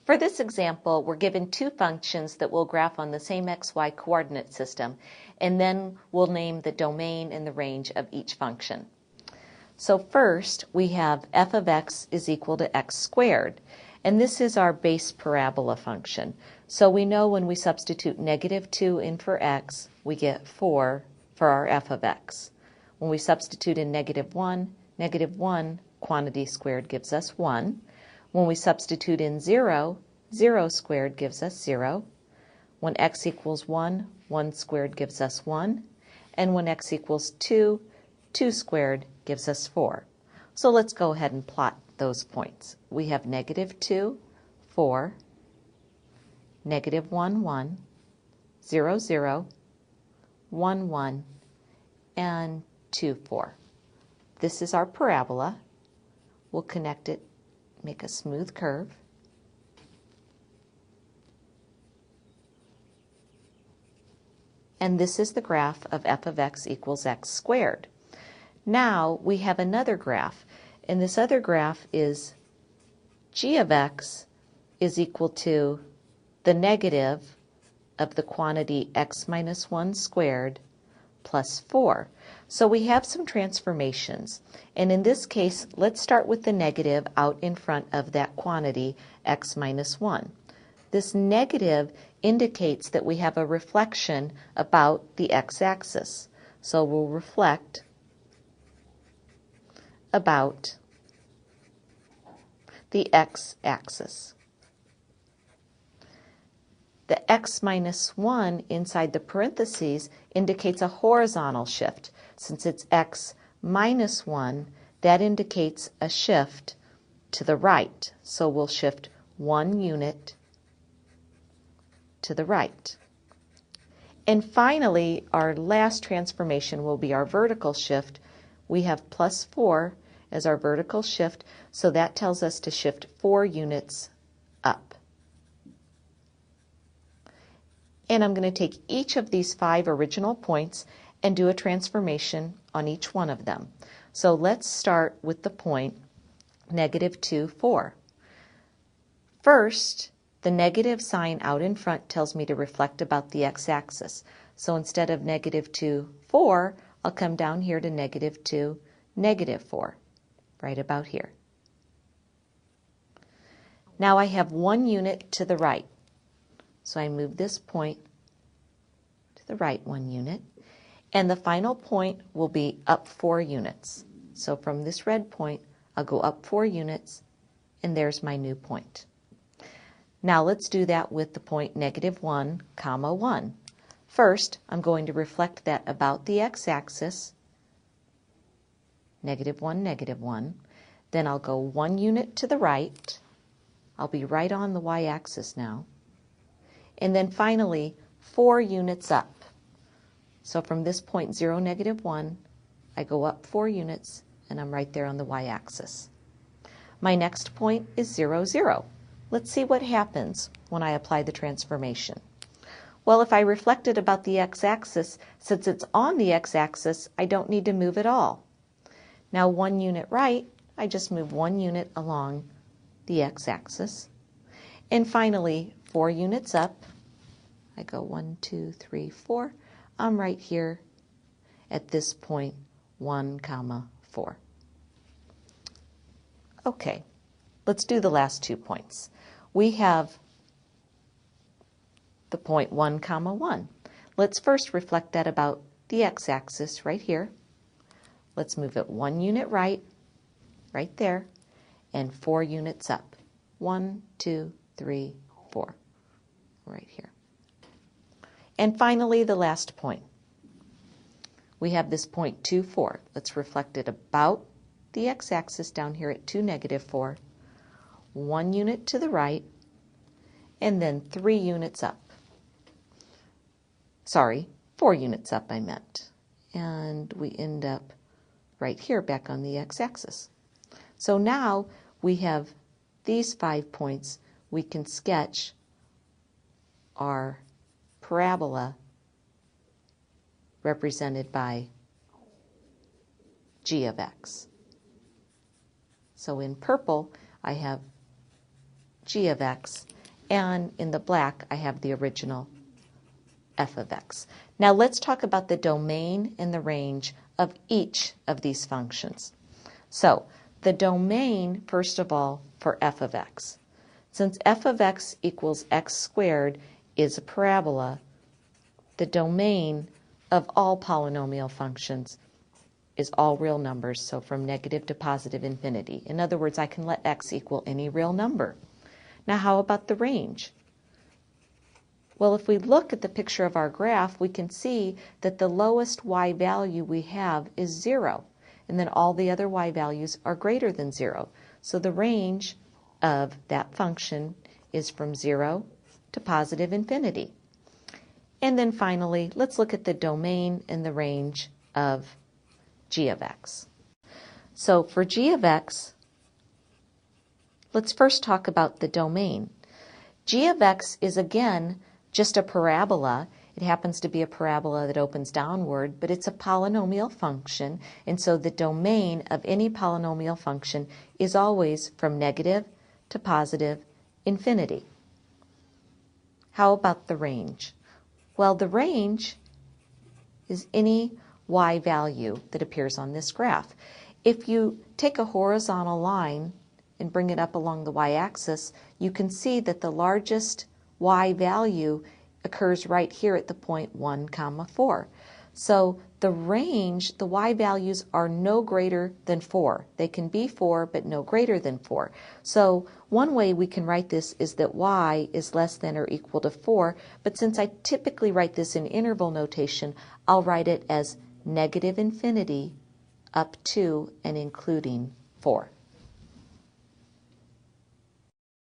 For this example, we're given two functions that we'll graph on the same xy coordinate system, and then we'll name the domain and the range of each function. So first, we have f of x is equal to x squared, and this is our base parabola function. So we know when we substitute -2 in for x, we get 4 for our f of x. When we substitute in -1 quantity squared gives us 1. When we substitute in 0, 0 squared gives us 0. When x equals 1, 1 squared gives us 1. And when x equals 2, 2 squared gives us 4. So let's go ahead and plot those points. We have -2, 4, -1, 1, 0, 0, 1, 1, and 2, 4. This is our parabola. We'll connect it, make a smooth curve. And this is the graph of f of x equals x squared. Now we have another graph, and this other graph is g of x is equal to the negative of the quantity x minus 1 squared plus 4. So we have some transformations, and in this case, let's start with the negative out in front of that quantity x minus 1. This negative indicates that we have a reflection about the x-axis. So we'll reflect about the x-axis. The x minus 1 inside the parentheses indicates a horizontal shift. Since it's x minus 1, that indicates a shift to the right. So we'll shift 1 unit to the right. And finally, our last transformation will be our vertical shift. We have plus 4 as our vertical shift, so that tells us to shift 4 units up. And I'm going to take each of these 5 original points and do a transformation on each one of them. So let's start with the point -2, 4. First, the negative sign out in front tells me to reflect about the x-axis. So instead of -2, 4, I'll come down here to -2, -4, right about here. Now I have 1 unit to the right. So I move this point to the right 1 unit. And the final point will be up 4 units. So from this red point, I'll go up 4 units, and there's my new point. Now let's do that with the point -1, 1. First, I'm going to reflect that about the x-axis, -1, -1. Then I'll go 1 unit to the right. I'll be right on the y-axis now. And then finally, 4 units up. So from this point 0, -1, I go up 4 units, and I'm right there on the y-axis. My next point is 0, 0. Let's see what happens when I apply the transformation. Well, if I reflected about the x-axis, since it's on the x-axis, I don't need to move at all. Now 1 unit right, I just move 1 unit along the x-axis. And finally, 4 units up, I go 1, 2, 3, 4. I'm right here at this point 1, 4. Okay, let's do the last 2 points. We have the point 1, 1. Let's first reflect that about the x-axis right here. Let's move it 1 unit right there, and 4 units up. 1, 2, 3, 4, right here. And finally, the last point. We have this point 2, 4. Let's reflect it about the x-axis down here at 2, -4. 1 unit to the right, and then 3 units up. Sorry, 4 units up I meant. And we end up right here back on the x-axis. So now we have these 5 points. We can sketch our parabola represented by g of x. So in purple, I have g of x and in the black I have the original f of x. Now let's talk about the domain and the range of each of these functions. So the domain, first of all, for f of x. Since f of x equals x squared is a parabola, the domain of all polynomial functions is all real numbers, so from negative to positive infinity. In other words, I can let x equal any real number. Now how about the range? Well, if we look at the picture of our graph, we can see that the lowest y value we have is 0, and then all the other y values are greater than 0. So the range of that function is from 0 to positive infinity. And then finally, let's look at the domain and the range of g of x. So for g of x, let's first talk about the domain. G of x is again just a parabola. It happens to be a parabola that opens downward, but it's a polynomial function, and so the domain of any polynomial function is always from negative to positive infinity. How about the range? Well, the range is any y value that appears on this graph. If you take a horizontal line and bring it up along the y-axis, you can see that the largest y value occurs right here at the point 1, 4. So the range, the y values are no greater than 4. They can be 4, but no greater than 4. So one way we can write this is that y is less than or equal to 4, but since I typically write this in interval notation, I'll write it as negative infinity up to and including 4.